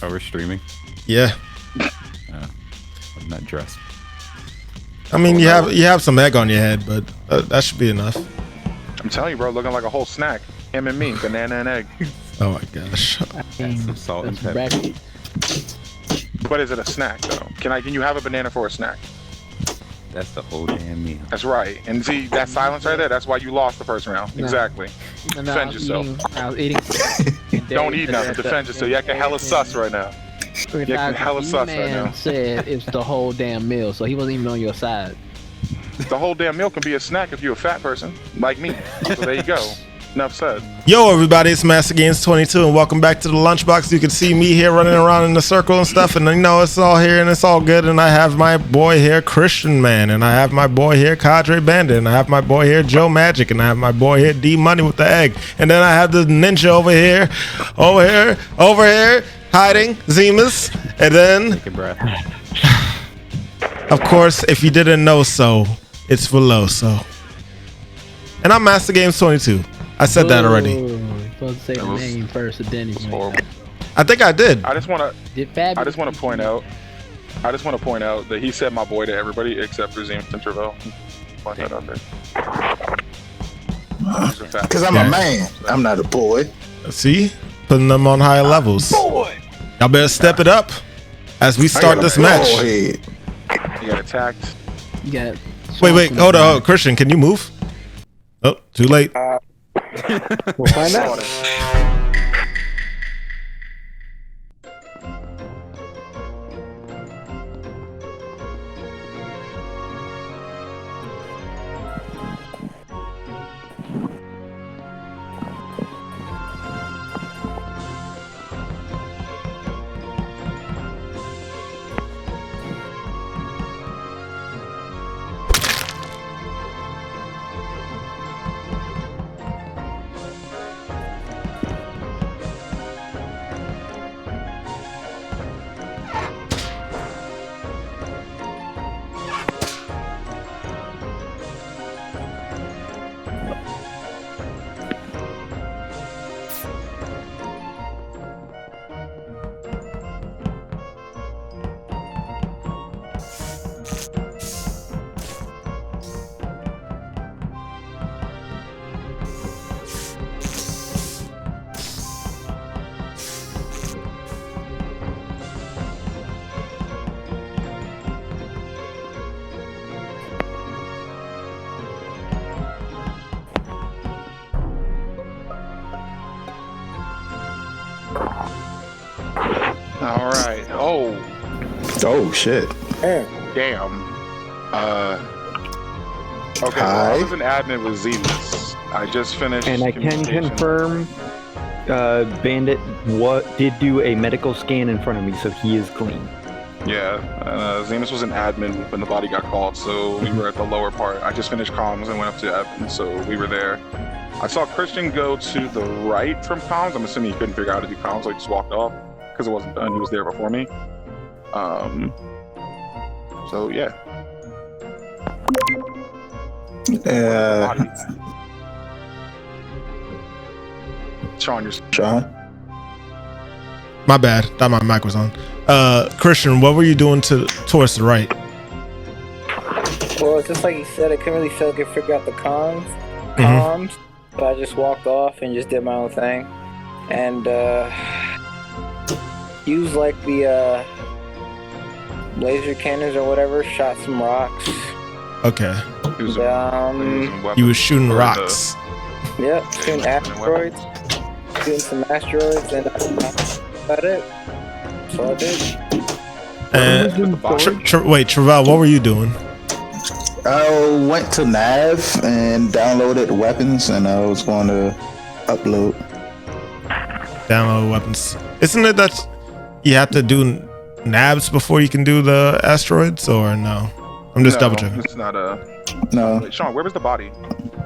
Oh, we're streaming. Yeah. I'm not dressed. I mean, you have some egg on your head, but that should be enough. I'm telling you, bro, looking like a whole snack. Him and me, banana and egg. Oh my gosh. Some salt and pepper. But is it a snack though? Can you have a banana for a snack? That's the whole damn meal. That's right. And see that silence right there? That's why you lost the first round. No. Exactly. Defend yourself. I was eating. Don't eat nothing. Defend yourself. You acting hella sus right now. You acting hella sus right now. Said it's the whole damn meal, so he wasn't even on your side. The whole damn meal can be a snack if you're a fat person like me. So there you go. Enough said. Yo, everybody, it's Master Games 22, and welcome back to the Lunchbox. You can see me here running around in the circle and stuff, and you know it's all here and it's all good. And I have my boy here, Christian Man, and I have my boy here, Kadrebandit, and I have my boy here, Joe Magic, and I have my boy here, D Money with the egg, and then I have the ninja over here, hiding, Zemis, and then, Take a breath. of course, if you didn't know so, it's Veloso. And I'm Master Games 22. I said that already. You're supposed to say the name first, and then he's horrible. I think I did. I just want to point out that he said my boy to everybody except for Zemis and Travell. Point that out there. Because I'm a man. I'm not a boy. See? Putting them on higher levels. Boy. Y'all better step it up as we start this match. You got attacked. You got. Wait, hold on. Christian, can you move? Oh, too late. We'll find out. All right. Oh shit. Damn. Okay. Hi. Well, I was an admin with Zemis. I just finished. And I can confirm, Bandit did do a medical scan in front of me, so he is clean. Yeah. Zemis was an admin when the body got called, so we were at the lower part. I just finished comms and went up to admin, so we were there. I saw Christian go to the right from comms. I'm assuming he couldn't figure out how to do comms, so he just walked off because it wasn't done. He was there before me. So yeah. Sean, My bad. Thought my mic was on. Christian, what were you doing towards the right? Well, it's just like he said, I couldn't really figure out the comms, so I just walked off and just did my own thing. And used like the laser cannons or whatever, shot some rocks. Okay. He was shooting rocks. Yep, shooting asteroids. Shooting some asteroids, and that's about it. That's all I did. And wait, Travell, what were you doing? I went to Nav and downloaded weapons, and I was going to upload. Download weapons. Isn't it that you have to do nabs before you can do the asteroids, or no? I'm just double checking. It's not a. No. Wait, Sean, where was the body?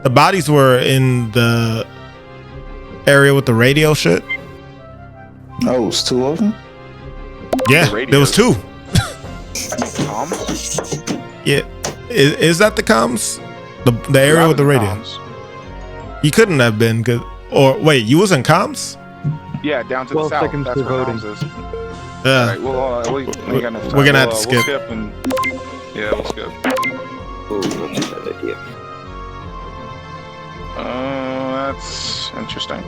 The bodies were in the area with the radio shit. Oh, it's two of them? Yeah, there was two. Comms? Yeah. Is that the comms? The area with the radio? Comms. You couldn't have been, or wait, you was in comms? Yeah, down to the 12 south. seconds That's for where voting. comms is. Yeah. All right, well, we got enough time. We're gonna have to We'll skip. skip and yeah, we'll skip. Oh, that's a bad idea. That's interesting.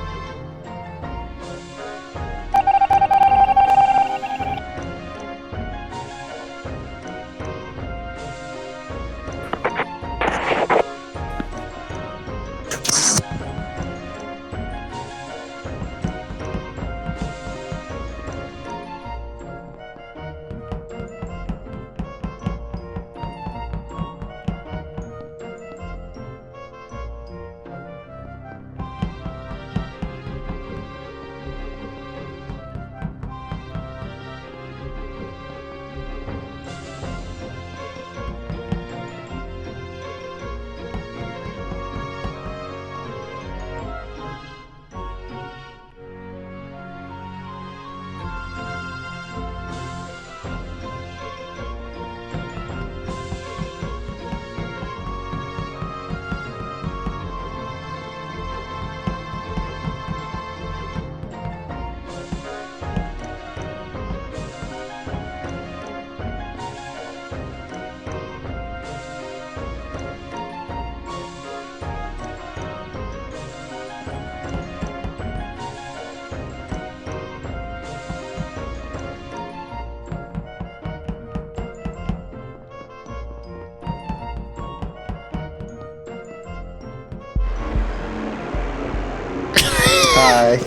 Hi.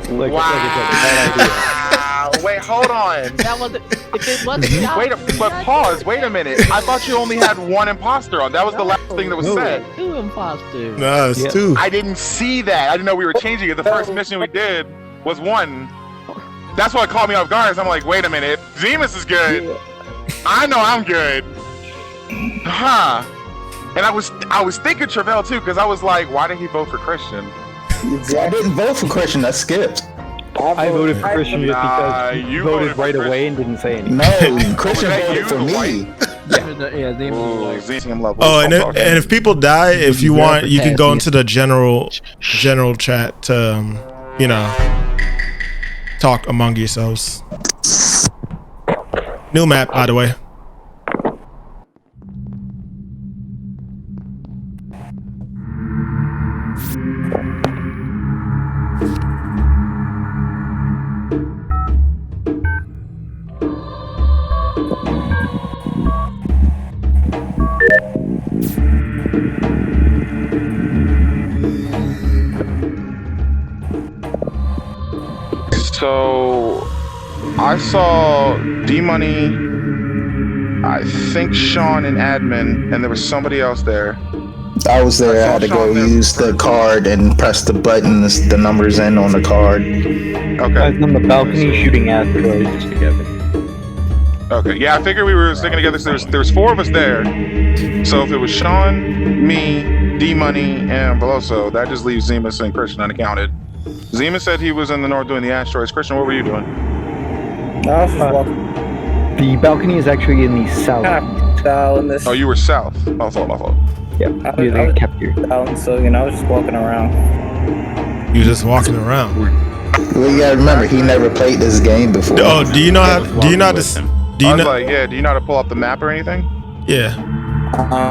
Like, Wow. Wait, hold on. That wasn't. If it wasn't. Wait, but pause. Wait a minute. I thought you only had one imposter on. That was the last thing that was said. 2 imposters. No, it's Yeah. 2. I didn't see that. I didn't know we were changing it. The first mission we did was 1. That's what caught me off guard. I'm like, wait a minute. Zemis is good. I know I'm good. Huh. And I was thinking Travell too, because I was like, why did he vote for Christian? I didn't vote for Christian. I skipped. I voted for Christian just because he you voted voted for right Christian. away and didn't say anything. No, Christian Was that voted you, for the me. Yeah, Zemis was Ooh, like, Zemis level. Oh, and if people die, if you want, you can go into the general chat to talk among yourselves. New map, by the way. So I saw D-Money, I think Sean and admin, and there was somebody else there. I was there. I had to go use the card and press the buttons, the numbers in on the card. I Okay. was on the balcony shooting asteroids together. Okay. Yeah, I figured we were sticking together. So there's 4 of us there. So if it was Sean, me, D-Money, and Veloso, that just leaves Zemis and Christian unaccounted. Zemis said he was in the north doing the asteroids. Christian, what were you doing? I was just walking The balcony is actually in the south. down this. Oh, you were south. My fault. Yeah, I near the was cafeteria. down, so I was just walking around. You're just walking around. Well, you gotta remember, he never played this game before. Oh, do you know how? Do you know how to? Do I you was know? like, yeah, do you know how to pull up the map or anything? Yeah.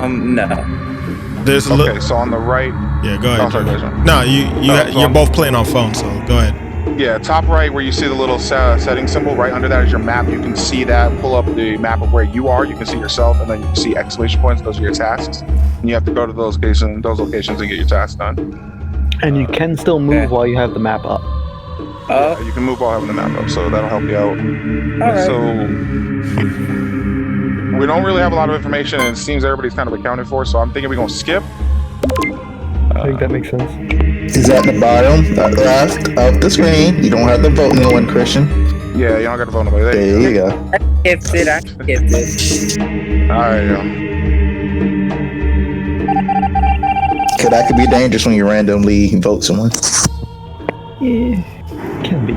No. There's a Okay, so on the right, Yeah, go ahead. Oh, sorry, Christian. No, you're so both playing on phone, so go ahead. yeah, top right where you see the little setting symbol, right under that is your map. You can see that. Pull up the map of where you are. You can see yourself, and then you can see exclamation points. Those are your tasks. And you have to go to those locations and get your tasks done. And you can still move while you have the map up. You can move while having the map up, so that'll help you out. Alright. So we don't really have a lot of information, and it seems everybody's kind of accounted for. So I'm thinking we're gonna skip. I think that makes sense. He's at the bottom left of the screen. You don't have to vote no one, Christian. Yeah, you don't got to vote nobody. There you go. I skipped it. All right, yeah. Cause that could be dangerous when you randomly vote someone. Yeah, can be.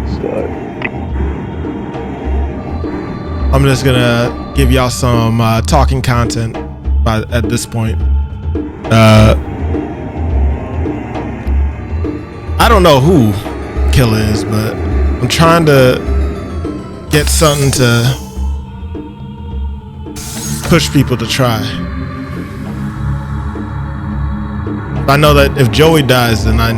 I'm just gonna give y'all some talking content at this point. I don't know who Killer is, but I'm trying to get something to push people to try. I know that if Joey dies, then I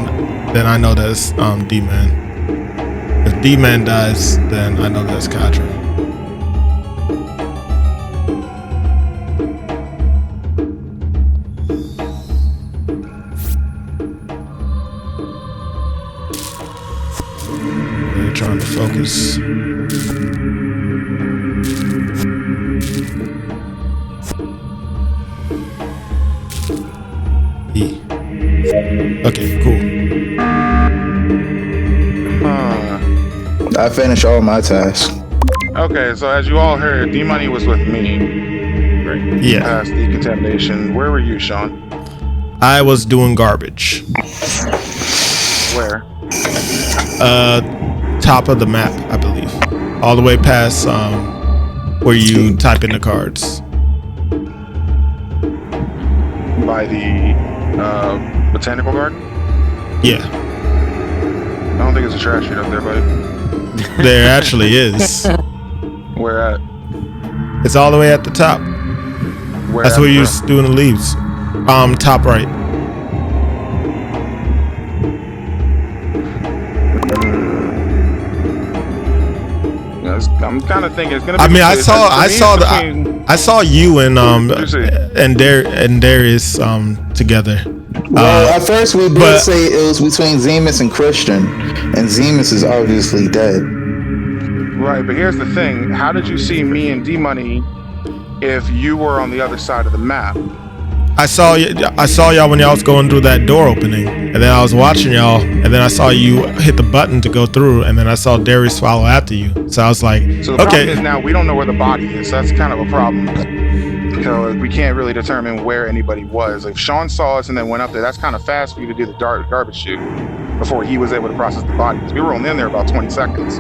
know that's D-Man. If D-Man dies, then I know that's Kadre. They're trying to focus. E. Okay, cool. I finished all my tasks. Okay, so as you all heard, D-Money was with me. Right. Yeah. Past decontamination. Where were you, Sean? I was doing garbage. Where? Top of the map, I believe. All the way past where you type in the cards. By the botanical garden? Yeah. I don't think it's a trash chute up there, buddy. There actually is. Where at? It's all the way at the top. Where That's at, where you're bro? doing the leaves. Top right. I'm kind of thinking it's gonna be. I mean, I saw you and Darius together. Well, at first we did say it was between Zemis and Christian, and Zemis is obviously dead. Right, but here's the thing: how did you see me and D-Money if you were on the other side of the map? I saw y'all when y'all was going through that door opening, and then I was watching y'all, and then I saw you hit the button to go through, and then I saw Darius follow after you. So I was like, So the okay. problem is now we don't know where the body is. So that's kind of a problem. Because we can't really determine where anybody was. If Sean saw us and then went up there, that's kind of fast for you to do the garbage chute before he was able to process the body. Because we were only in there about 20 seconds.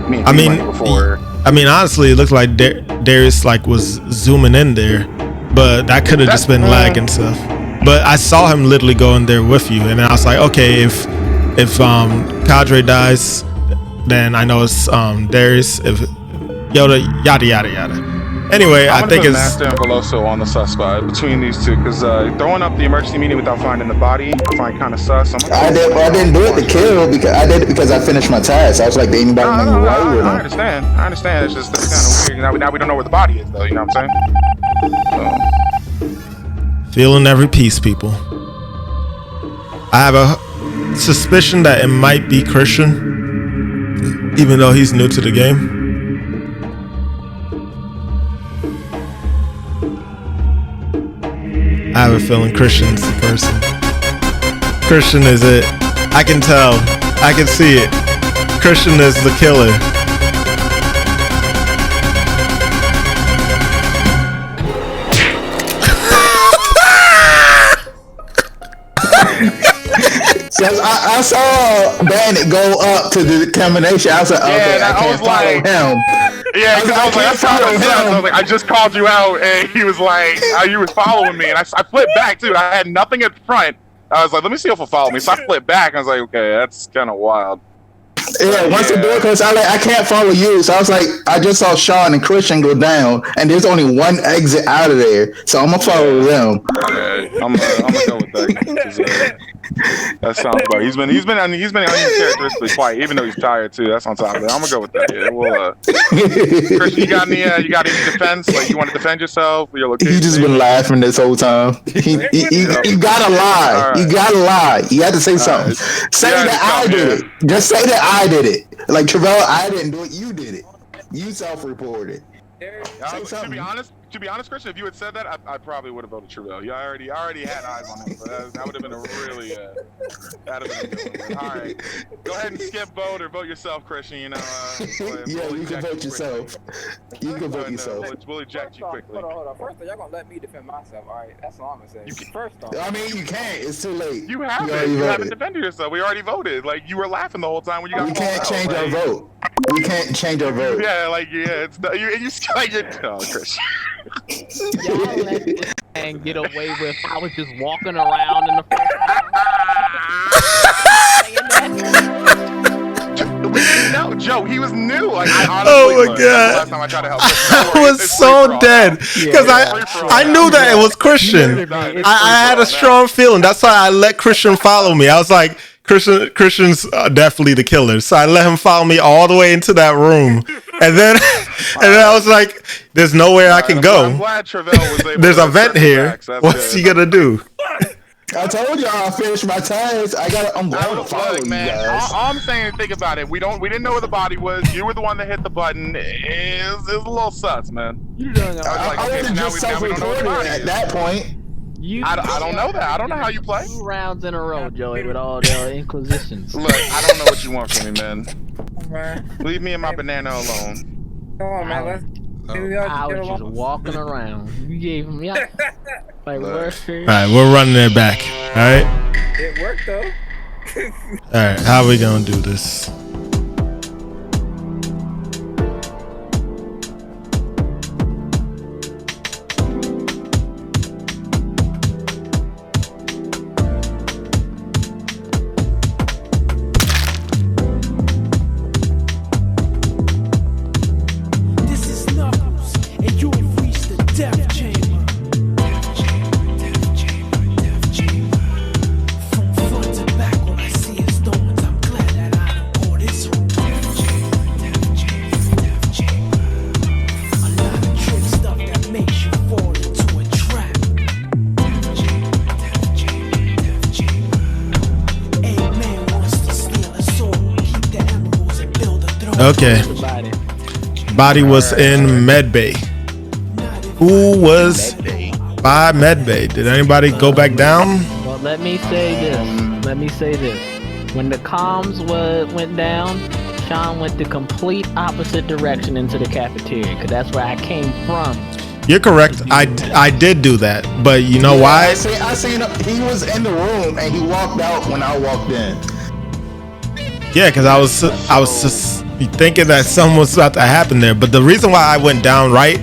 Me and D-Money before. I mean, honestly, it looked like Darius was zooming in there. But that could have just been lag and stuff. But I saw him literally go in there with you, and I was like, okay, if Kadre dies, then I know it's Darius. If yada yada yada. Anyway, I think it's Master and Veloso on the sus spot between these two, because throwing up the emergency meeting without finding the body, I find kind of sus. I didn't do it to kill because I did it because I finished my task. I was like, anybody know why we were I understand. It's just that's kind of weird. Now we don't know where the body is, though. You know what I'm saying? feeling every piece, people. I have a suspicion that it might be Christian, even though he's new to the game. I have a feeling Christian's the person. Christian is it. I can tell. I can see it. Christian is the killer. I saw Bandit go up to the determination. I was like, okay, I can't follow him. Yeah, because I was like, I just called you out, and he was like, you were following me, and I flipped back too. I had nothing at the front. I was like, let me see if he'll follow me. So I flipped back, and I was like, okay, that's kind of wild. Yeah, once the door closed, I can't follow you. So I was like, I just saw Sean and Christian go down, and there's only one exit out of there. So I'm gonna follow them. Okay, I'm gonna go with that. That sounds about. He's been uncharacteristically quiet, even though he's tired too. That's on top of it. I'm gonna go with that. Yeah, well, Christian, you got any defense? Like, you want to defend yourself? Your location? He just been laughing this whole time. You gotta lie. Right. You gotta lie. You had to say something. Right. Say that I did it. Just say that I did it. Like, Travell, I didn't do it. You did it. You self-reported. To be honest, Christian, if you had said that, I probably would have voted Travell. Yeah, I already had eyes on him, but that would have been a really that'd have been a good one. All right, go ahead and skip vote or vote yourself, Christian. You know, yeah, you can vote yourself. You can vote yourself. We'll eject you quickly. Hold on. First, y'all gonna let me defend myself. All right, that's all I'm gonna say. First off, I mean, you can't. It's too late. You haven't defended yourself. We already voted. Like, you were laughing the whole time when you got. We can't change our vote. We can't change our vote. Yeah, it's you like it. Oh, Christian. Y'all let this man get away with. I was just walking around in the first We didn't know. No, he was new. Like, I Oh honestly, my look, God. last time I tried to help. I was so dead because I knew that it was Christian. I had a strong feeling. That's why I let Christian follow me. I was like, Christian's definitely the killer. So I let him follow me all the way into that room. And then I was like, there's nowhere I can go. I'm glad Travell was able There's to a vent circle here. back, so that's What's good. he gonna do? I told y'all I finished my task. I'm going to follow Look, you man, guys. all I'm saying, think about it. We didn't know where the body was. You were the one that hit the button. It's a little sus, man. You don't know. I would have just self-reported at that point. I don't know that. I don't know how you play. 2 rounds in a row, Joey, with all their inquisitions. Look, I don't know what you want from me, man. Man. Leave me and my banana alone. Come on, man. Let's. I was just walking around. You gave me like All right, we're running it back. All right. It worked though. All right. How are we gonna do this? Okay. Body was in medbay. Who was by medbay? Did anybody go back down? Well, let me say this. When the comms went down, Sean went the complete opposite direction into the cafeteria, because that's where I came from. You're correct. I did do that, but you know why? I seen him. He was in the room and he walked out when I walked in. Yeah, because I was just thinking that something was about to happen there. But the reason why I went down right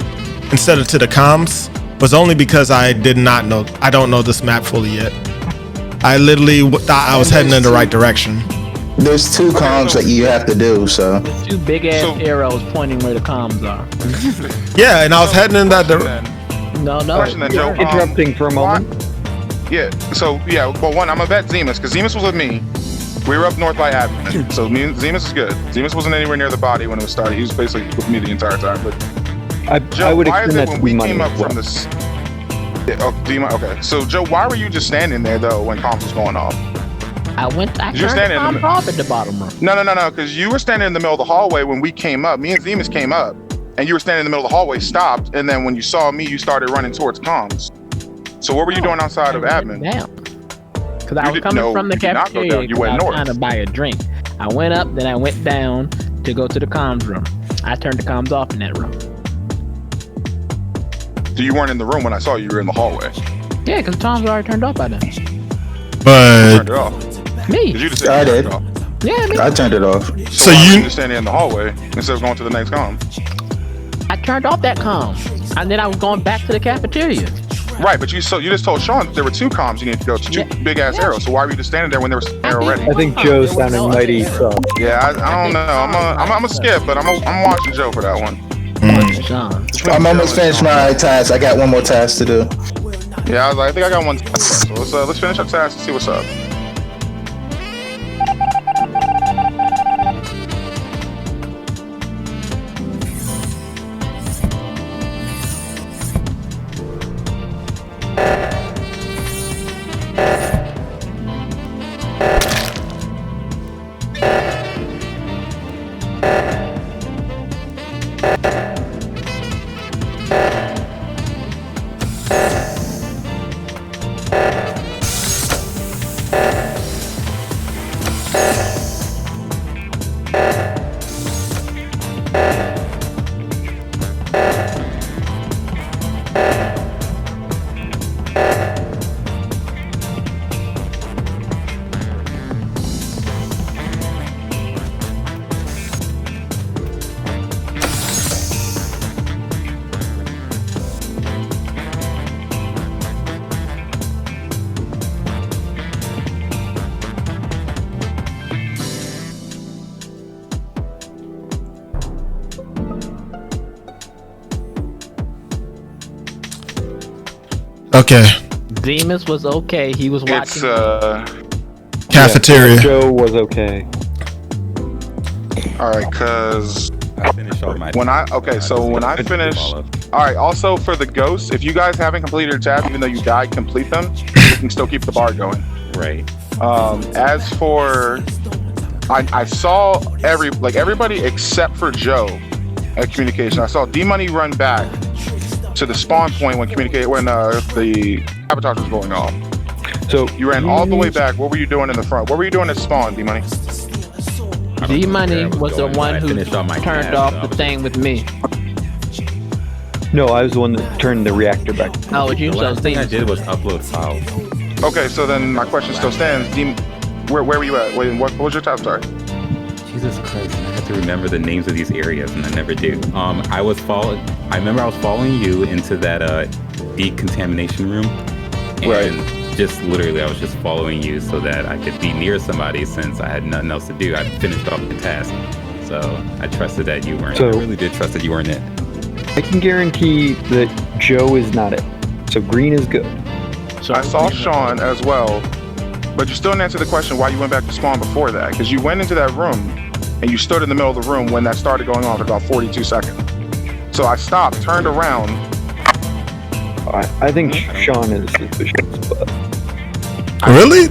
instead of to the comms was only because I don't know this map fully yet. I literally thought I was heading in the right direction. There's 2 comms that you have to do, so. There's 2 big ass arrows pointing where the comms are. Yeah, and I was heading in that direction. No. Question then, Joe. Interrupting for a moment. Yeah. So yeah. Well, one, I'm gonna bet Zemis because Zemis was with me. We were up north by admin, so me and Zemis is good. Zemis wasn't anywhere near the body when it was started. He was basically with me the entire time. But Joe, I would why is extend it that when to we be money came up as well. from this? Yeah, okay. So Joe, why were you just standing there though when comms was going off? I turned the comms off at the bottom room. No, because you were standing in the middle of the hallway when we came up. Me and Zemis came up, and you were standing in the middle of the hallway, stopped, and then when you saw me, you started running towards comms. So what were you doing outside of admin? Because I was coming from the cafeteria. You went north. Trying to buy a drink. I went up, then I went down to go to the comms room. I turned the comms off in that room. So you weren't in the room when I saw you. You were in the hallway. Yeah, because the comms were already turned off by then. But Turned it off. Me. Did you just I did. Yeah, me. I turned it off. so why were you just standing in the hallway instead of going to the next comm? I turned off that comm, and then I was going back to the cafeteria. Right, but you just told Sean that there were 2 comms you need to go to, 2 big ass arrows. So why were you just standing there when there was there already? I think Joe's sounding mighty soft. Yeah, I don't know. I'm a skip, but I'm watching Joe for that one. Sean. I'm almost finished my task. I got one more task to do. Yeah, I think I got one. So let's finish our task and see what's up. Okay. Zemis was okay. He was watching. It's Cafeteria. Joe was okay. all right, cause I finished all my. when I finish. All right. Also for the ghosts, if you guys haven't completed your tabs, even though you died, complete them. You can still keep the bar going. Right. As for, I saw everybody except for Joe at communication. I saw D-Money run back to the spawn point when the sabotage was going off. So You ran all the way back. What were you doing in the front? What were you doing at spawn, D-Money? D-Money was the one who turned off the thing with me. No, I was the one that turned the reactor back. Oh, you The so last thing I Zemis. did was upload files. Okay, so then my question still stands. Where were you at? Wait, what was your tab start? Jesus Christ, I have to remember the names of these areas, and I never do. I remember I was following you into that decontamination room, and just literally I was just following you so that I could be near somebody since I had nothing else to do. I finished off the task, so I trusted that you weren't. I really did trust that you weren't it. I can guarantee that Joe is not it. So green is good. So I saw Sean as well, but you still didn't answer the question why you went back to spawn before that. Because you went into that room and you stood in the middle of the room when that started going on for about 42 seconds. So I stopped, turned around. I think Sean is suspicious, but Really?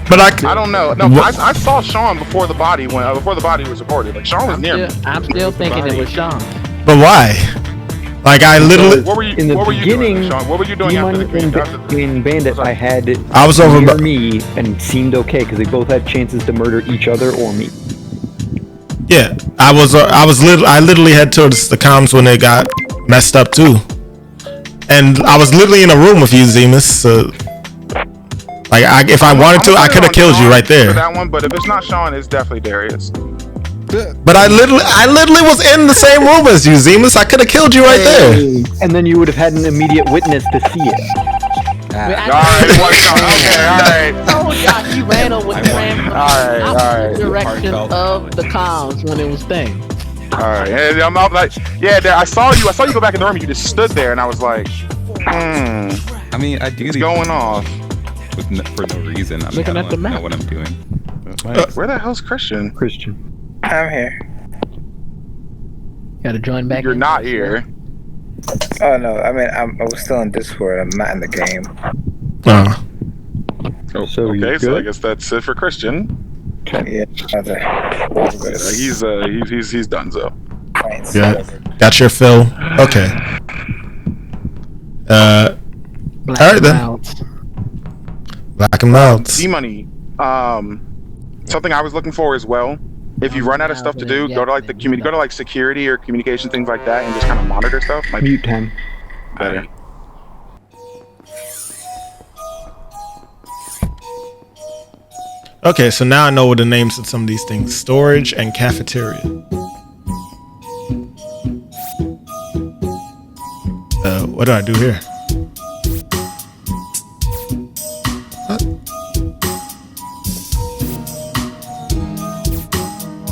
But I don't know. No, I saw Sean before the body was reported. Like Sean was near me. I'm still thinking it was Sean. But why? Like I literally, What were you? in the what were you beginning, doing, Sean? What were you doing after the in Bandit, I had I was over near by- me and it seemed okay because they both had chances to murder each other or me. yeah, I literally head towards the comms when they got messed up too, and I was literally in a room with you, Zemis. So, like, if I wanted to, I could have killed you right For there. that one, but if it's not Sean, it's definitely Darius. But I literally was in the same room as you, Zemis. I could have killed you right there. And then you would have had an immediate witness to see it. All right, what, Sean? Okay, all right. Oh God, he ran from Alright, opposite direction of the comms when it was thing. All right, and I'm out like, yeah, I saw you go back in the room. And you just stood there, and I was like, I mean, I do what's these going on? for no reason. I mean, Looking I at the don't know map. what I'm doing. Where the hell's Christian? Christian. I'm here. Gotta join back. You're in. not here. Oh no, I mean I was still in Discord. I'm not in the game. Oh, So you okay, so I good? guess that's it for Christian. Yeah, He's done so. Yeah, got your fill. Okay. Black Alright, then. clouds. Black and Mouths. D-Money, something I was looking for as well. If you run out of stuff to do, go to like go to like security or communication, things like that, and just kind of monitor stuff. Might be Mute time. better. Okay, so now I know what the names of some of these things: storage and cafeteria. What do I do here? What?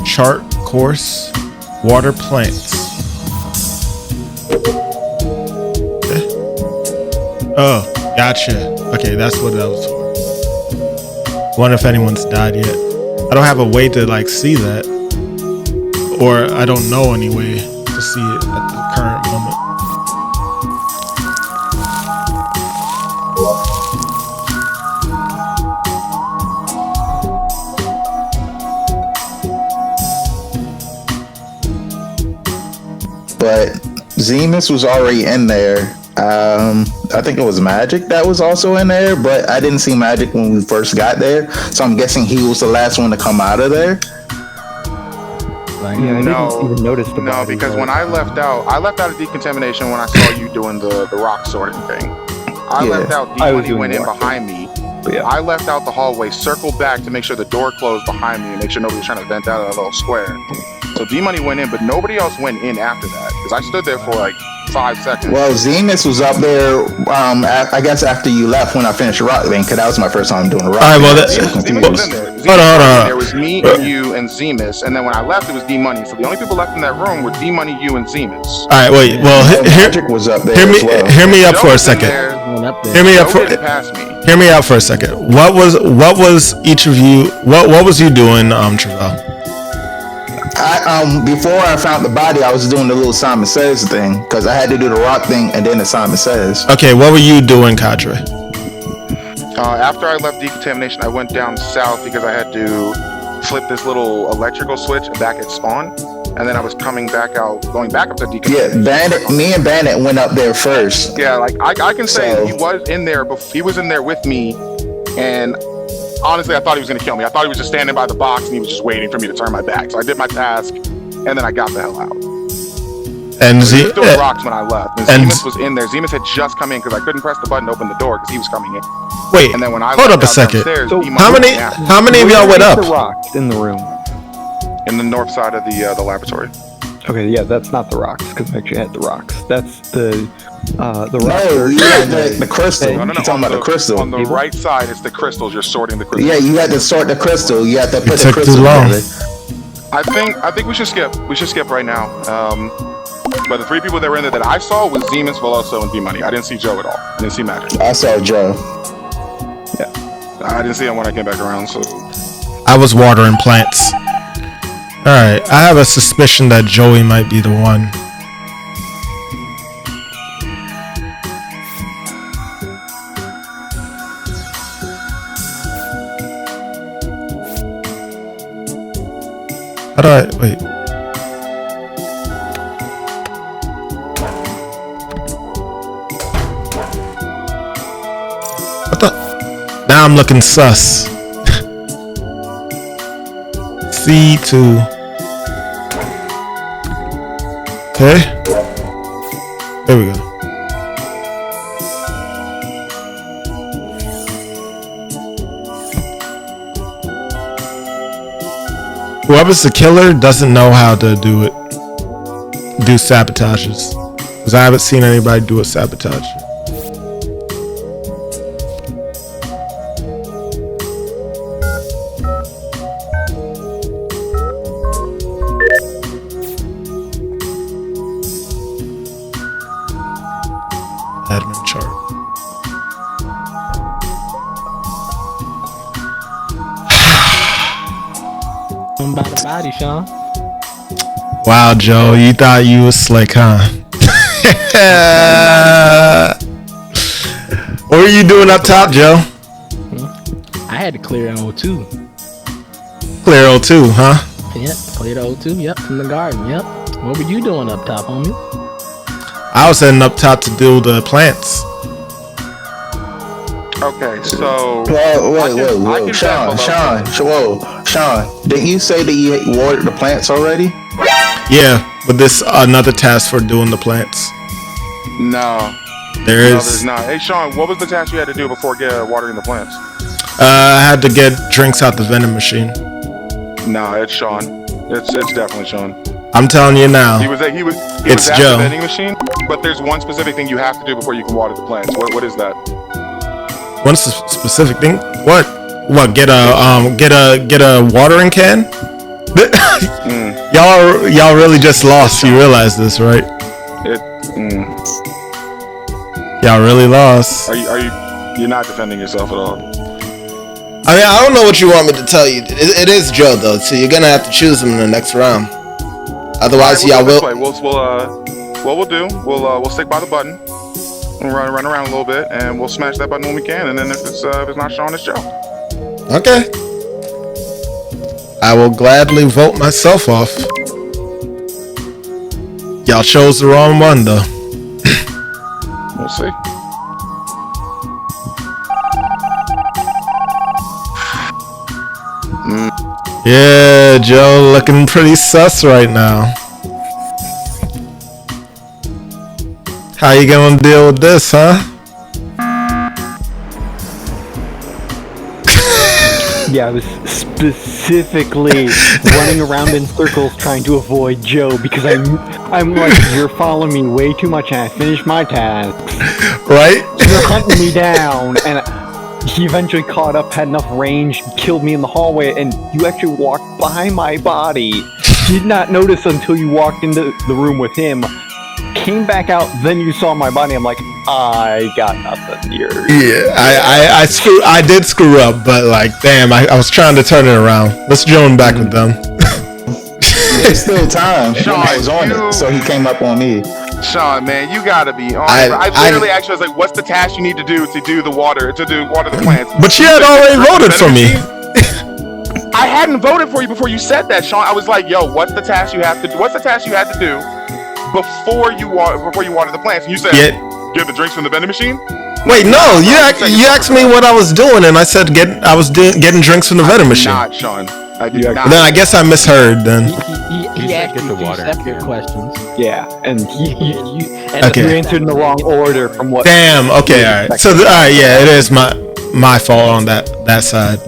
Chart course, water plants. Okay. Oh, gotcha. Okay, that's what that was for. Wonder if anyone's died yet. I don't have a way to like see that, or I don't know any way to see it at the current moment. But Zemis was already in there. I think it was Magic that was also in there, but I didn't see Magic when we first got there, so I'm guessing he was the last one to come out of there. Yeah, I didn't even notice the No, body, because but- when I left out of decontamination when I saw you doing the rock sorting thing. I Yeah, left out I was D-Money doing went in rock. behind me. But yeah. I left out the hallway, circled back to make sure the door closed behind me and make sure nobody was trying to vent out of that little square. So D-Money went in, but nobody else went in after that. Because I stood there for like 5 seconds. Well, Zemis was up there. I guess after you left when I finished the rock thing, because that was my first time doing the rock. All right, well, Zemis was in there. Hold on. There was me and you and Zemis, and then when I left, it was D Money. So the only people left in that room were D Money, you, and Zemis. All right, wait. Well, Magic was up there. Hear me up for a second. Hear me up for. Past me. Hear me out for a second. What was each of you? What was you doing, Travell? Before I found the body, I was doing the little Simon Says thing because I had to do the rock thing and then the Simon Says. Okay, what were you doing, Kadre? After I left decontamination, I went down south because I had to flip this little electrical switch back at spawn, and then I was going back up to decontamination. Yeah, me and Bandit went up there first. Yeah, like I can say he was in there, but he was in there with me, and honestly, I thought he was going to kill me. I thought he was just standing by the box and he was just waiting for me to turn my back. So I did my task, and then I got the hell out. And he was doing rocks when I left. And Zemis was in there. Zemis had just come in because I couldn't press the button to open the door because he was coming in. Wait, and then when I hold up a second. So how many of y'all went up? The rocks in the room. In the north side of the laboratory. Okay, yeah, that's not the rocks because I actually had the rocks. That's the rock. No, the crystal. No. You're talking about the crystal. On the right side, it's the crystals. You're sorting the crystals. Yeah, you had to sort the crystal. You had to put It the took crystal too long. together. I think we should skip. We should skip right now. But the 3 people that were in there that I saw was Zemis, Veloso, and D-Money. I didn't see Joe at all. I didn't see Magic. I saw Joe. Yeah. I didn't see him when I came back around, so... I was watering plants. Alright, I have a suspicion that Joey might be the one. How do I... wait. What the... Now I'm looking sus. C2. Okay. There we go. Whoever's the killer doesn't know how to do sabotages. Because I haven't seen anybody do a sabotage. Admin chart. By the body, Sean. Wow, Joe, you thought you was slick, huh? What were you doing up top, Joe? I had to clear O2. Clear O2, huh? Yep, clear the O2. Yep, from the garden. Yep. What were you doing up top, homie? I was heading up top to do the plants. Okay, so... Whoa. Sean, didn't you say that you watered the plants already? Yeah, but this another task for doing the plants. No. There's not. Hey, Sean, what was the task you had to do before watering the plants? I had to get drinks out the vending machine. No, it's Sean. It's definitely Sean. I'm telling you now. He was at Joe. the vending machine, but there's one specific thing you have to do before you can water the plants. What is that? One specific thing? What? Get a watering can? Y'all really just lost. You realize this, right? Y'all really lost. You're not defending yourself at all? I mean, I don't know what you want me to tell you. It is Joe though, so you're gonna have to choose him in the next round. Otherwise, right, y'all will. What we'll do? We'll stick by the button. We'll run around a little bit, and we'll smash that button when we can. And then if it's not Sean, it's Joe. Okay. I will gladly vote myself off. Y'all chose the wrong one though. We'll see. Yeah, Joe looking pretty sus right now. How you gonna deal with this, huh? Yeah, I was specifically running around in circles trying to avoid Joe because I'm like, you're following me way too much, and I finished my task. Right? You're hunting me down, and he eventually caught up, had enough range, killed me in the hallway, and you actually walked by my body. Did not notice until you walked into the room with him. Came back out, then you saw my body. I'm like, I got nothing here. Yeah, I did screw up, but like, damn, I was trying to turn it around. Let's join back with them. There's still time. Sean, I was on it, so he came up on me. Sean, man, you gotta be on. I literally actually was like, "What's the task you need to do to do the water the plants?" But you had already voted for me. I hadn't voted for you before you said that, Sean. I was like, "Yo, what's the task you have to do? What's the task you had to do before you water the plants?" And you said, "Get the drinks from the vending machine." Wait, no, you asked me what I was doing, and I said I was getting drinks from the vending machine. Not, Sean. I did not. Then I guess I misheard. Then he asked you two separate questions. Yeah, and you Okay. answered in the wrong order from what. damn. Okay, all right. So all right, yeah, it is my fault on that side.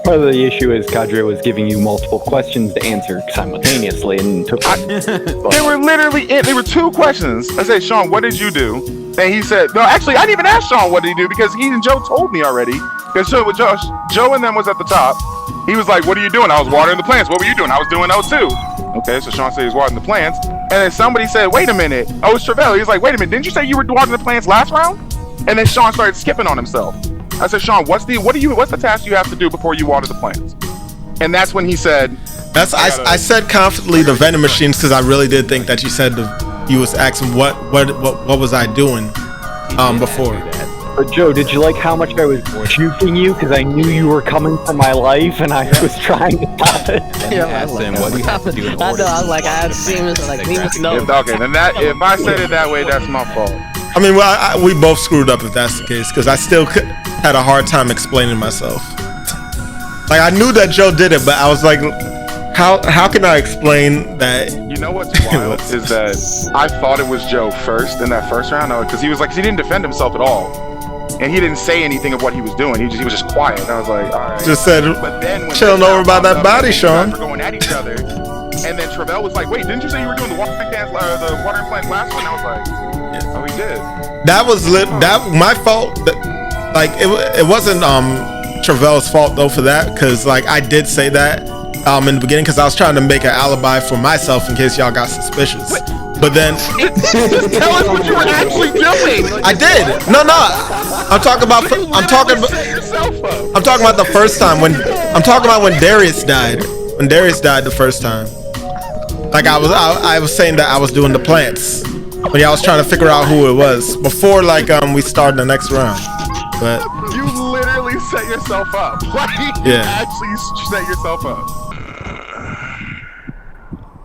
Part of the issue is Kadre was giving you multiple questions to answer simultaneously, and took. They were literally they were two questions. I said, "Sean, what did you do?" And he said, "No, actually, I didn't even ask Sean what did he do because he and Joe told me already." Because Joe and them was at the top. He was like, "What are you doing?" I was watering the plants. What were you doing? I was doing O2. Okay, so Sean said he was watering the plants. And then somebody said, "Wait a minute." Oh, it's Travell. He was like, "Wait a minute. Didn't you say you were watering the plants last round?" And then Sean started skipping on himself. I said, "Sean, what's the task you have to do before you water the plants?" And that's when he said, I said confidently the vending machines because I really did think that you said you was asking what was I doing before. But Joe, did you like how much I was juking you? Because I knew you were coming for my life, and I was trying to stop it. Yeah, asked him what you have to do in order. I know. I was like, I Zemis, like Zemis knows. Okay, then if I said it that way, that's my fault. I mean, well, we both screwed up if that's the case because I still had a hard time explaining myself. Like I knew that Joe did it, but I was like, how can I explain that? You know what's wild is that I thought it was Joe first in that first round because he didn't defend himself at all. And he didn't say anything of what he was doing. He was just quiet. And I was like, all right. Just said, but then when chilling over by that body, Sean. We're going at each other. And then Travell was like, wait, didn't you say you were doing the watering plants last one? I was like, oh, he did. That was my fault. Like it wasn't Travell's fault though for that because like I did say that in the beginning because I was trying to make an alibi for myself in case y'all got suspicious. But then just tell us what you were actually doing. I did. No. I'm talking about the first time when Darius died. When Darius died the first time. Like I was saying that I was doing the plants. When I was trying to figure out who it was before like we started the next round. But you literally set yourself up. Like you actually set yourself up.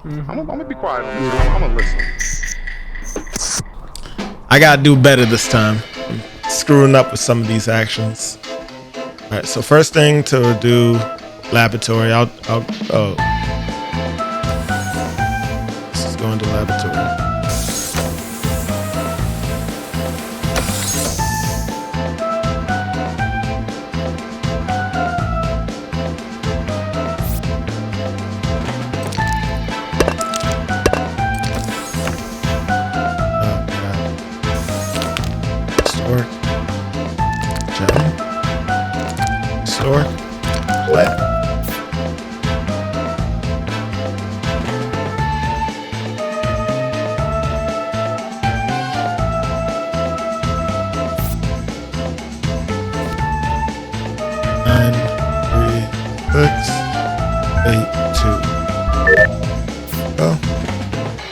I'm gonna be quiet on this. I'm gonna listen. I gotta do better this time. I'm screwing up with some of these actions. All right, so first thing to do, laboratory. This is going to laboratory.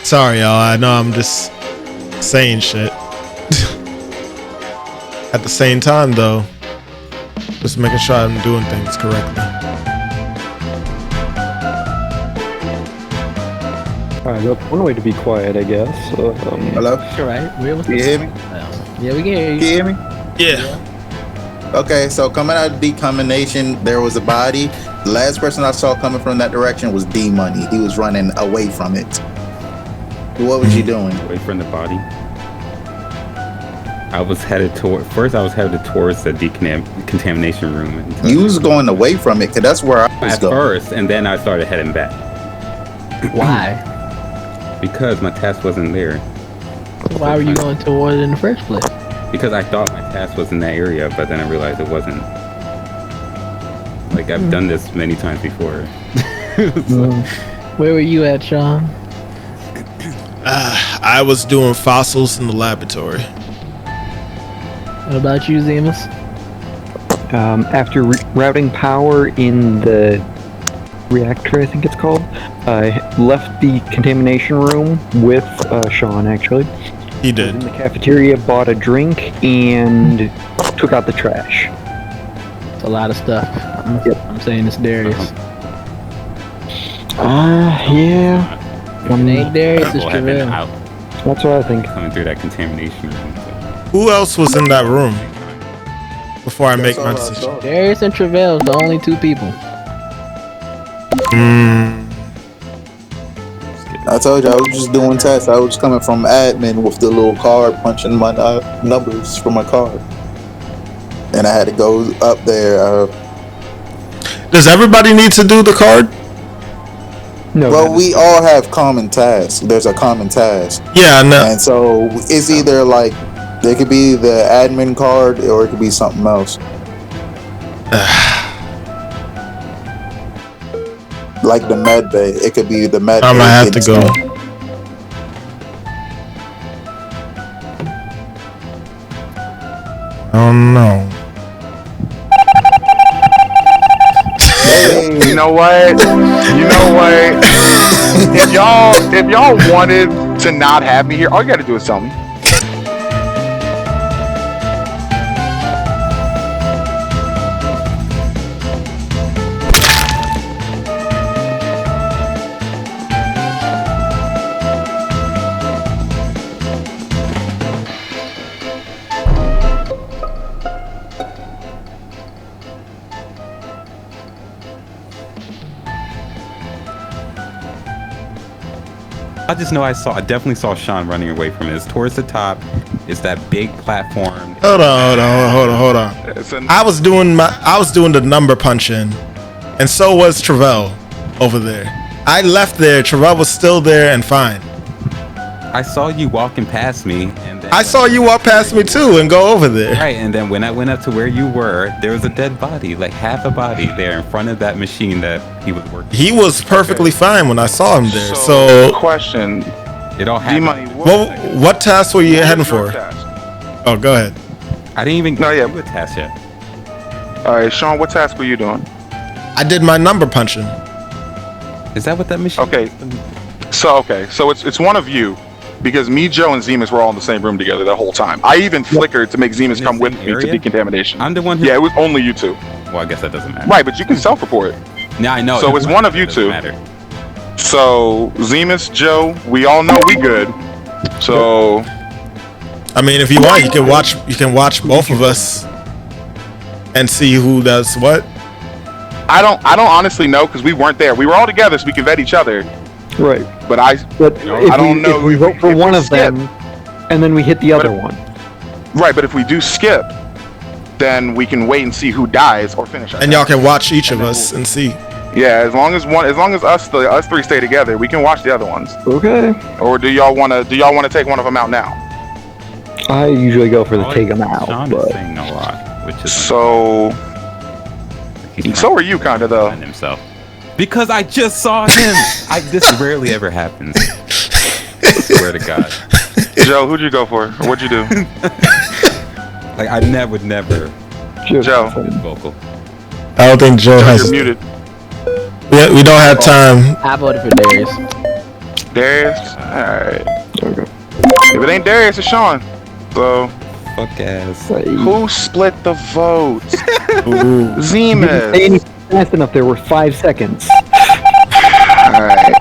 Sorry, y'all. I know I'm just saying shit. At the same time, though, just making sure I'm doing things correctly. Alright, that's one way to be quiet, I guess. Hello? All right. You hear me? Yeah, we can hear you. Can you hear me? Yeah. Okay, so coming out of decontamination, there was a body. The last person I saw coming from that direction was D-Money. He was running away from it. What was you doing? Away from the body. I was headed towards the decontamination room. And You was going away from it, because that's where I was at going. first, and then I started heading back. Why? Because my task wasn't there. Why were you going toward it in the first place? Because I thought my task was in that area, but then I realized it wasn't. Like, I've done this many times before. Where were you at, Sean? I was doing fossils in the laboratory. What about you, Zemis? After routing power in the reactor, I think it's called, I left the contamination room with Sean, actually. He In did. the cafeteria, bought a drink, and took out the trash. It's a lot of stuff. I'm saying it's Darius. Yeah. If it ain't Darius, it's People have been Travell. out That's what I think. coming through that contamination room. Who else was in that room before I make That's my all I decision? saw. Darius and Travell, the only two people. I told you I was just doing tests. I was coming from admin with the little card, punching my numbers for my card, and I had to go up there. Does everybody need to do the card? No. Well, that we is- all have common tasks. There's a common task, Yeah, no. and so it's either like it could be the admin card or it could be something else. Like the med bay, it could be the med bay. I might have to go. Oh no. You know what? If y'all wanted to not have me here, all you gotta do is tell me. I just know I definitely saw Sean running away from it. It's towards the top. It's that big platform. Hold on. It's an- I was doing the number punching, and so was Travell over there. I left there. Travell was still there and fine. I saw you walking past me, and then I saw you walk past me too and go over there. Right, and then when I went up to where you were, there was a dead body, like half a body there in front of that machine that he was working. He was perfectly fine when I saw him there. So, So, question, It all happened. D-Money, what task were you what heading was your for? task? Oh, go ahead. I didn't even No, yeah. do a task yet. All right, Sean, what task were you doing? I did my number punching. Is that what that machine? Okay, so it's one of you, because me, Joe, and Zemis were all in the same room together the whole time. I even flickered to make Zemis In come the with same me to area? decontamination. I'm the one who. Yeah, it was only you two. Well, I guess that doesn't matter. Right, but you can self-report. Yeah, I know. So it's one of you Doesn't two. matter. So Zemis, Joe, we all know we good. So I mean, if you want, you can watch both of us and see who does what. I don't honestly know because we weren't there. We were all together, so we can vet each other. Right. But I But know, if I don't know if we if vote for if we one of skip. them, and then we hit the other one. Right, but if we do skip, then we can wait and see who dies or finish. Our And y'all task. can watch each of us and see. Yeah, as long as us three stay together, we can watch the other ones. Okay. Or do y'all wanna take one of them out now? I usually go for the All take them out, Sean is but saying a lot, which is So he's so are you kinda though. trying to defend himself. Because I just saw him. This rarely ever happens. I swear to God. Joe, who'd you go for? Or what'd you do? Like I would never just Joe. be vocal. I don't think Joe Joe, has. you're muted. We don't have time. I voted for Darius. Darius? Alright. okay. If it ain't Darius, it's Sean. So Fuck ass. who split the votes? Ooh. Zemis. Fast enough. There were 5 seconds. Alright.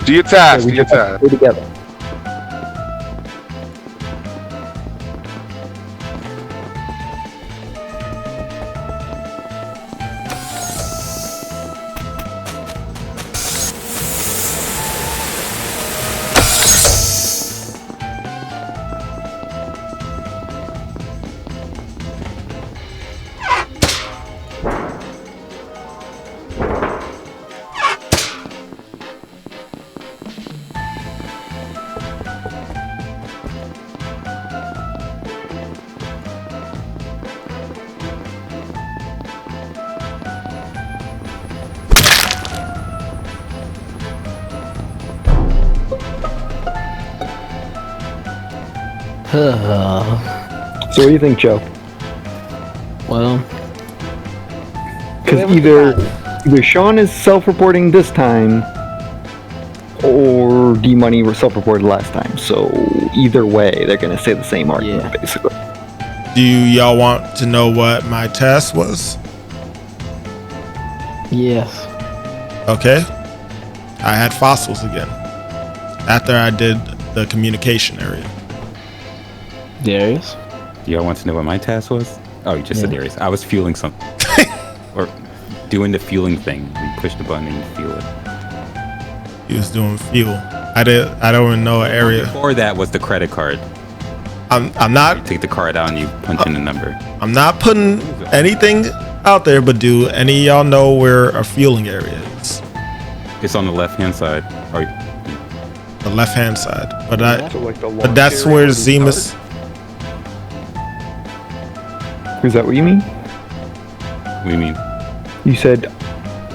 Do your task, We do your just have to task. stay together. So what do you think, Joe? Well, Because either Sean is self-reporting this time, or D-Money was self-reported last time. So either way, they're gonna say the same argument, basically. Do y'all want to know what my task was? yes. Okay. I had fossils again. After I did the communication area. Darius? Y'all want to know what my task was? Oh, you just said Darius. I was fueling something. Or doing the fueling thing. You push the button and you fuel it. He was doing fuel. I don't even know an area. Before that was the credit card. I'm not. You take the card out and you punch in the number. I'm not putting anything out there, but do any of y'all know where a fueling area is? It's on the left-hand side. Or The left-hand side. But So, like, the but that's where Zemis. Is that what you mean? what do you mean? You said,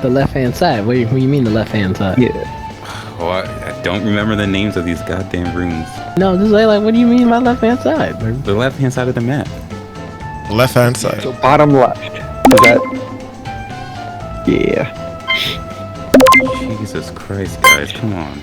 The left-hand side. What do you mean the left-hand side? yeah. Oh, I don't remember the names of these goddamn rooms. No, just like, what do you mean by left-hand side? The left-hand side of the map. The left-hand side. So bottom left. Is that? Yeah. Jesus Christ, guys, come on.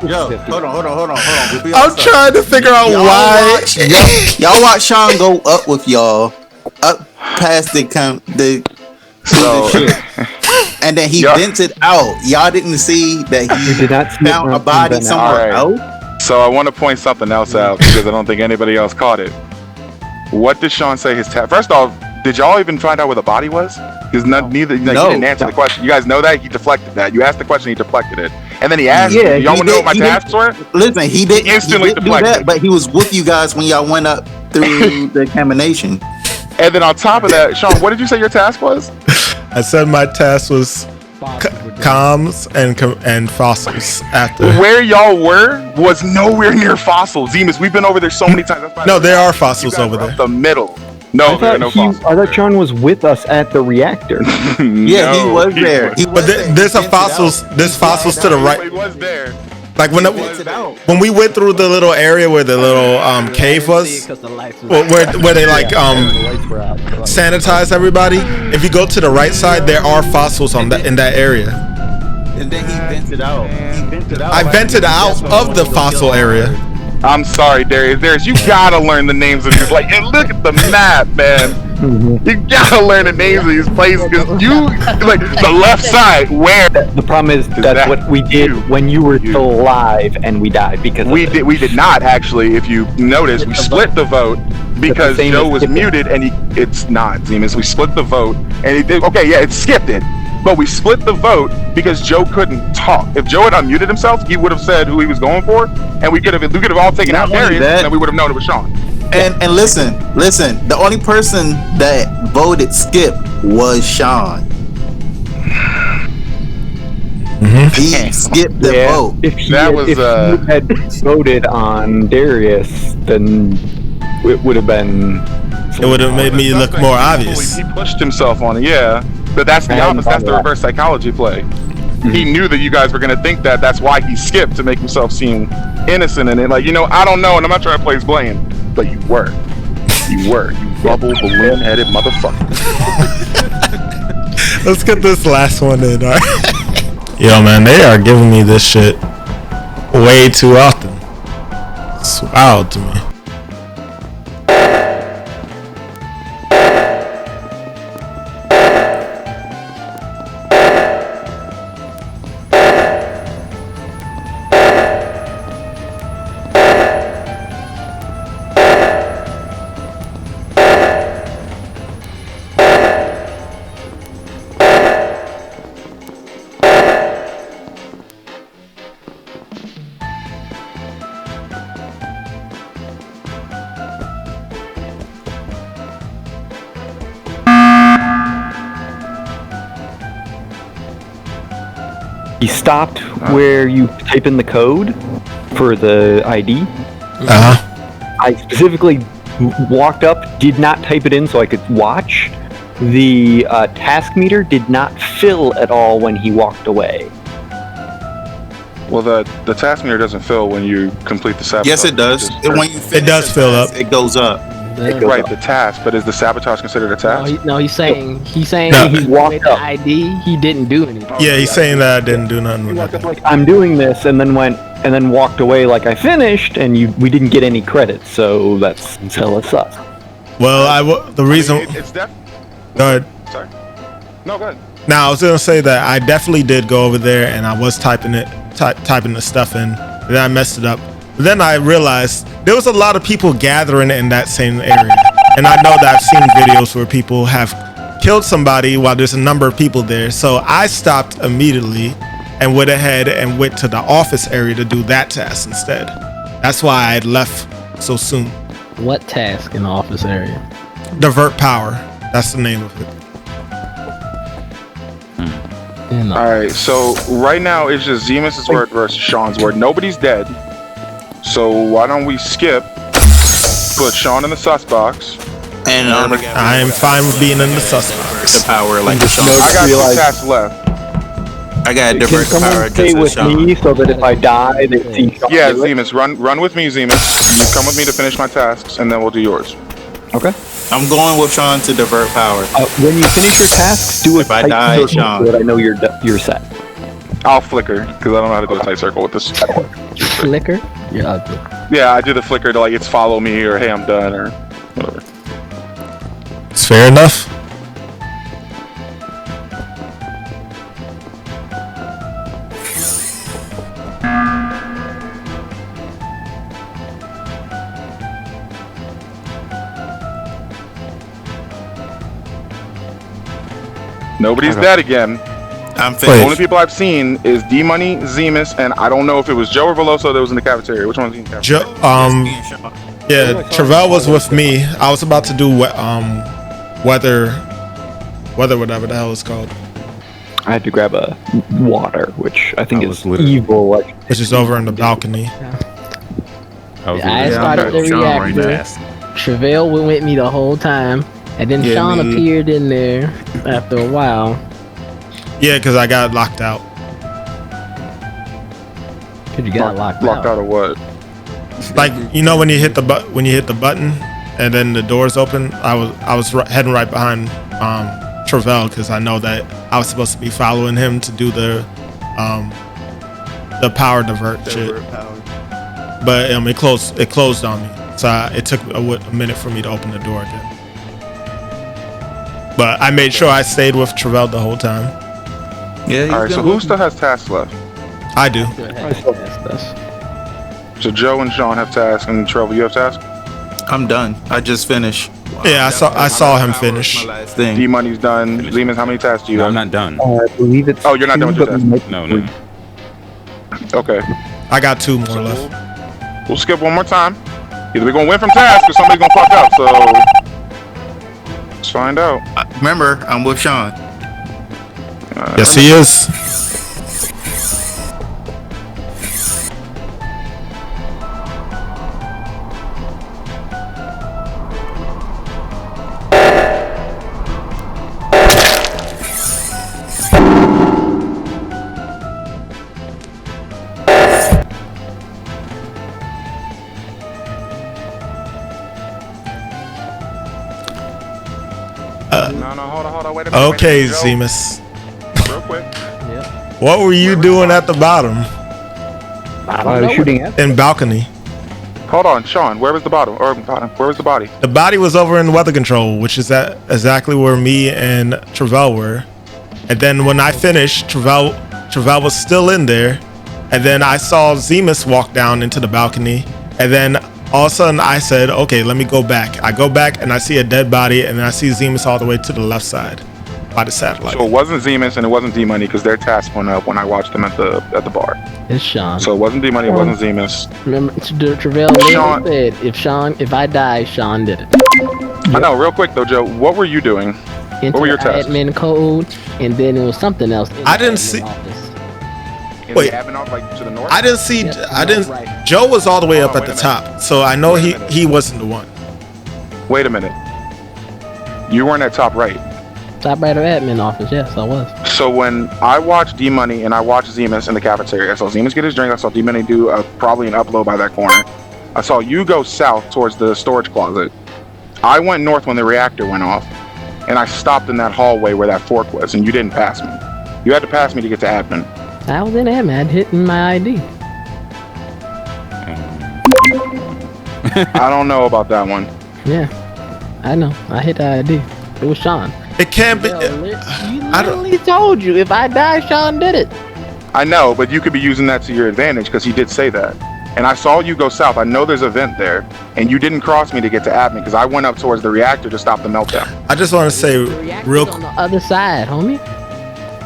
Joe, hold on. I'm trying to figure out why. Y'all watch Sean go up with y'all, up past the shit, and then he bent it out. Y'all didn't see that he did not found a body somewhere else. So I want to point something else out because I don't think anybody else caught it. What did Sean say his First off, did y'all even find out where the body was? Because he didn't answer the question. You guys know that? He deflected that. You asked the question, he deflected it. And then he asked, y'all want to know what my tasks were? Listen, he didn't instantly deflected. Do that, but he was with you guys when y'all went up through the examination. And then on top of that, Sean, what did you say your task was? I said my task was comms and fossils. After where y'all were was nowhere near fossils. Zemis, we've been over there so many times. No, there are fossils over there. The middle. No, there are no fossils. I thought Sean was with us at the reactor. Yeah, he was there. But there's a fossils. There's fossils to the right. He was there. Like when we went through the little area where the little cave was, where they like sanitize everybody. If you go to the right side, there are fossils in that area. And then he vented out. I vented out of the fossil area. I'm sorry, Darius, you gotta learn the names of these. Like, and look at the map, man. You gotta learn the names of these places because you like the left side. Where the problem is that's what we did when you were still alive and we died because we did not actually. If you notice, we split the vote because Joe was muted and it's not Zemis. We split the vote and it skipped it. But we split the vote because Joe couldn't talk. If Joe had unmuted himself, he would have said who he was going for, and we could have all taken out Darius, and then we would have known it was Sean. And listen, the only person that voted skip was Sean. He skipped the vote. If you had voted on Darius, then it would have been. It would have made me look more obvious. He pushed himself on it, yeah. But that's the opposite. That's the reverse psychology play. He knew that you guys were going to think that. That's why he skipped to make himself seem innocent. And like, I don't know, and I'm not trying to play blame, but you were. You bubble balloon-headed motherfucker. Let's get this last one in. All right? Yo, man, they are giving me this shit way too often. It's wild to me. stopped where you type in the code for the ID. I specifically walked up, did not type it in so I could watch. The task meter did not fill at all when he walked away. Well, the task meter doesn't fill when you complete the sabotage. Yes, it does. When you It does fill up. it goes up. Right, the task, but is the sabotage considered a task? He's saying No. he walked with the up. ID. He didn't do anything. Yeah, he's saying that I didn't do nothing with that. Like, I'm doing this, and then walked away like I finished, and we didn't get any credits, so that's hella sus. Well, the reason. It's def. Go ahead. Sorry. No, go ahead. Now I was gonna say that I definitely did go over there and I was typing the stuff in, and then I messed it up. But then I realized there was a lot of people gathering in that same area, and I know that I've seen videos where people have killed somebody while there's a number of people there. So I stopped immediately and went ahead and went to the office area to do that task instead. That's why I had left so soon. What task in the office area? Divert power. That's the name of it. Alright, so right now it's just Zemis' word versus Sean's word. Nobody's dead. So why don't we skip, put Sean in the sus box. And I am fine with being in the suspect. the power like Sean. I got 2 tasks left. I got Can divert the power someone just stay as with Sean. me so that if I die, they see Sean Yeah, do it? Zemis, run with me, Zemis. You come with me to finish my tasks, and then we'll do yours. Okay. I'm going with Sean to divert power. When you finish your tasks, do a If I tight die, circle Sean. so that I know you're set. I'll flicker, because I don't know how to do a tight circle with this. Flicker? You're ugly. Yeah, I do the flicker to like it's follow me or hey I'm done or whatever. It's fair enough. Nobody's dead again. I'm The finished. only people I've seen is D Money, Zemis, and I don't know if it was Joe or Veloso that was in the cafeteria. Which one was he in the cafeteria? Yeah, Travell was with me. I was about to do weather, whatever the hell it's called, I had to grab a water, which I think I is was literally- evil. Like, which is over in the balcony. I started the reactor. Travell went with me the whole time, and then Yeah, Sean me. appeared in there after a while. Yeah, because I got locked out. Cause you got locked Locked out. out of what? Like, you know when you hit the button and then the doors open. I was heading right behind Travell because I know that I was supposed to be following him to do the power divert shit. But it closed on me, so it took a minute for me to open the door again. But I made sure I stayed with Travell the whole time. Yeah, All right, so who still has tasks left? I do. Go ahead, ask us. So Joe and Sean have tasks, and Trevor, you have tasks. I'm done. I just finished. Yeah, I saw him finish. My last thing. D Money's done. Zemis, how many tasks do you No, have? I'm not done. I believe it's. Oh, you're not done with your but test? No. Okay. I got 2 more left. We'll skip one more time. Either we're gonna win from tasks or somebody's gonna fuck up. So let's find out. Remember, I'm with Sean. Yes, he is. No, hold on, wait a minute. Okay, Joe, Zemis. real quick. What were you doing at the bottom I was shooting at. in balcony? Hold on, Sean. Where was the bottom? Where was the body? The body was over in weather control, which is exactly where me and Travell were. And then when I finished, Travell was still in there. And then I saw Zemis walk down into the balcony. And then all of a sudden I said, okay, let me go back. I go back and I see a dead body, and then I see Zemis all the way to the left side by the satellite. So it wasn't Zemis and it wasn't D Money because their task went up when I watched them at the bar. It's Sean. So it wasn't D Money, it wasn't Zemis. Remember, Travell Sean- said if I die, Sean did it. I know. Real quick though, Joe. What were you doing? Into were your the tasks? admin code, and then it was something else. in I the didn't admin see- office. In Wait. the admin office, like to the north? I didn't see. Yes, I didn't. right. Joe was all the way up Oh, at the wait a top, so I know Wait a minute. he wasn't the one. Wait a minute. You weren't at top right. Top right of admin office. Yes, I was. So when I watched D-Money and I watched Zemis in the cafeteria, I saw Zemis get his drink, I saw D-Money do probably an upload by that corner. I saw you go south towards the storage closet. I went north when the reactor went off, and I stopped in that hallway where that fork was, and you didn't pass me. You had to pass me to get to admin. I was in admin. I'd hitting my ID. I don't know about that one. Yeah, I know. I hit the ID. It was Sean. It can't be. He I don't. literally told you if I die, Sean did it. I know, but you could be using that to your advantage because he did say that. And I saw you go south. I know there's a vent there, and you didn't cross me to get to admin because I went up towards the reactor to stop the meltdown. I just want to say The reactor's real. on the other side, homie.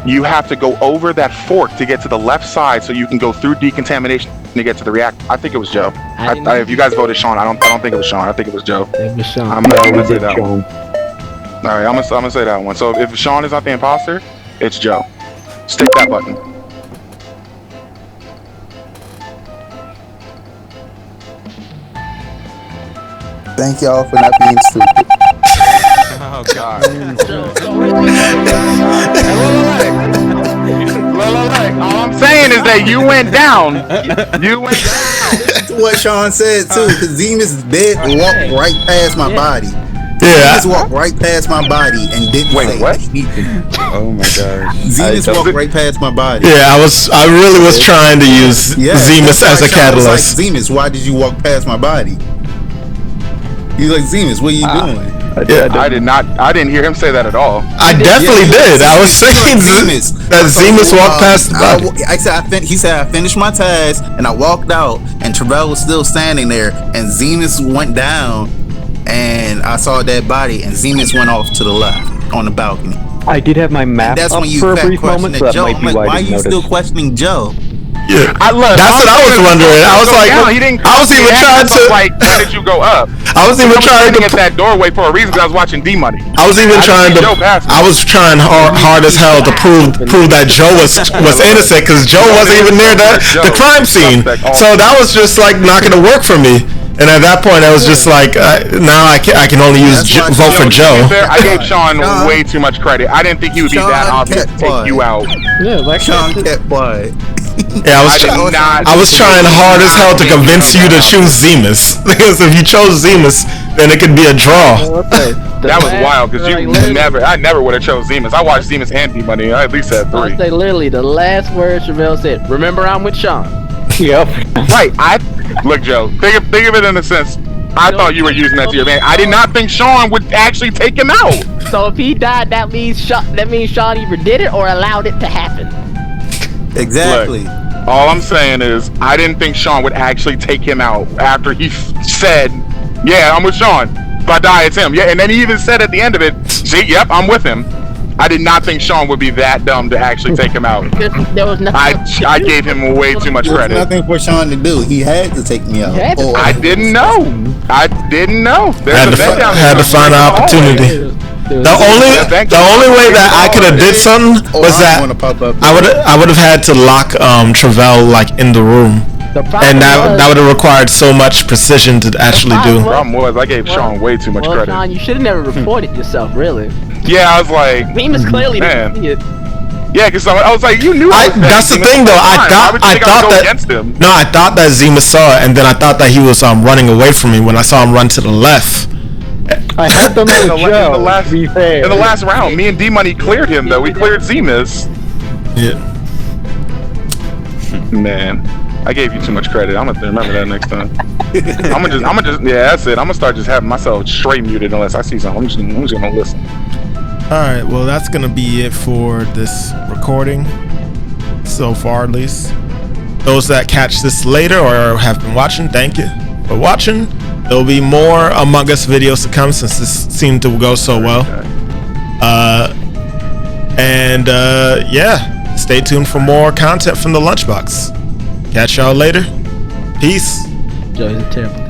You have to go over that fork to get to the left side so you can go through decontamination to get to the reactor. I think it was Joe. If you guys voted Sean, I don't think it was Sean. I think it was Joe. It was Sean. I'm gonna say that one. All right, I'm gonna say that one. So if Sean is not the imposter, it's Joe. Stick that button. Thank y'all for not being stupid. Oh God. All I'm saying is that you went down. You went down. That's what Sean said too. Cause Zemis did walk right past my body. Yeah. Zemis walked right past my body and didn't Wait, say what? anything. Oh my gosh. Zemis walked right past my body. Yeah, I really was trying to use Yeah, Zemis that's as a why Sean was catalyst. Like, Zemis, why did you walk past my body? He's like, Zemis, what are you doing? I didn't hear him say that at all. I definitely did. I was saying Zemis. that Zemis walked past the body. He said I finished my task and I walked out and Travell was still standing there and Zemis went down and I saw a dead body and Zemis went off to the left on the balcony. I did have my map That's up when you for a kept brief moment, questioning so that Joe. might I'm be like, why why I are didn't you notice. still questioning Joe? Yeah. That's what I was wondering. I was like, He didn't I was even trying to. like, where did you go up? I was even trying standing to. at that doorway for a reason because I was watching D-Money. I was even trying to. I was trying hard as hell to prove that Joe was innocent because Joe wasn't even near the crime scene. So that was just like not gonna work for me. And at that point, I was just like, now I can only vote for Joe. I gave Sean way too much credit. I didn't think he would be that obvious to take you out. Yeah, like Sean kept quiet. Yeah, I was trying hard as hell to convince you to choose Zemis because if you chose Zemis, then it could be a draw. That was wild because I never would have chose Zemis. I watched Zemis and D-Money. I at least had I 3. say literally the last word Chevelle said. Remember, I'm with Sean. Yep. Right. Look, Joe. Think of it in a sense. I thought you were using that to your advantage. I did not think Sean would actually take him out. So if he died, that means Sean either did it or allowed it to happen. Exactly. Look, all I'm saying is I didn't think Sean would actually take him out after he said, "Yeah, I'm with Sean. If I die, it's him." Yeah, and then he even said at the end of it, "See, yep, I'm with him." I did not think Sean would be that dumb to actually take him out. There was nothing. I gave him way too much There was credit. nothing for Sean to do. He had to take me out. I didn't know. There's a vent down there. Had to find an opportunity. The only way that I could have did something was that I would have had to lock Travell like in the room, and that would have required so much precision to actually do. The problem was I gave Sean way too much credit. Sean, you should have never reported yourself, really. Yeah, I was like, Zemis clearly didn't see it. Yeah, because I was like, you knew. That's the thing, though. I thought that Zemis saw it, and then I thought that he was running away from me when I saw him run to the left. I had them with Joe, to be fair. In the last round, me and D-Money cleared him, though. We cleared Zemis. Yeah. Man, I gave you too much credit. I'm gonna have to remember that next time. I'm gonna just, yeah, that's it. I'm gonna start just having myself straight muted unless I see something. I'm just gonna listen. All right, well, that's gonna be it for this recording, so far at least. Those that catch this later or have been watching, thank you for watching. There'll be more Among Us videos to come since this seemed to go so well. Yeah, stay tuned for more content from the Lunchbox. Catch y'all later. Peace. Joey's a terrible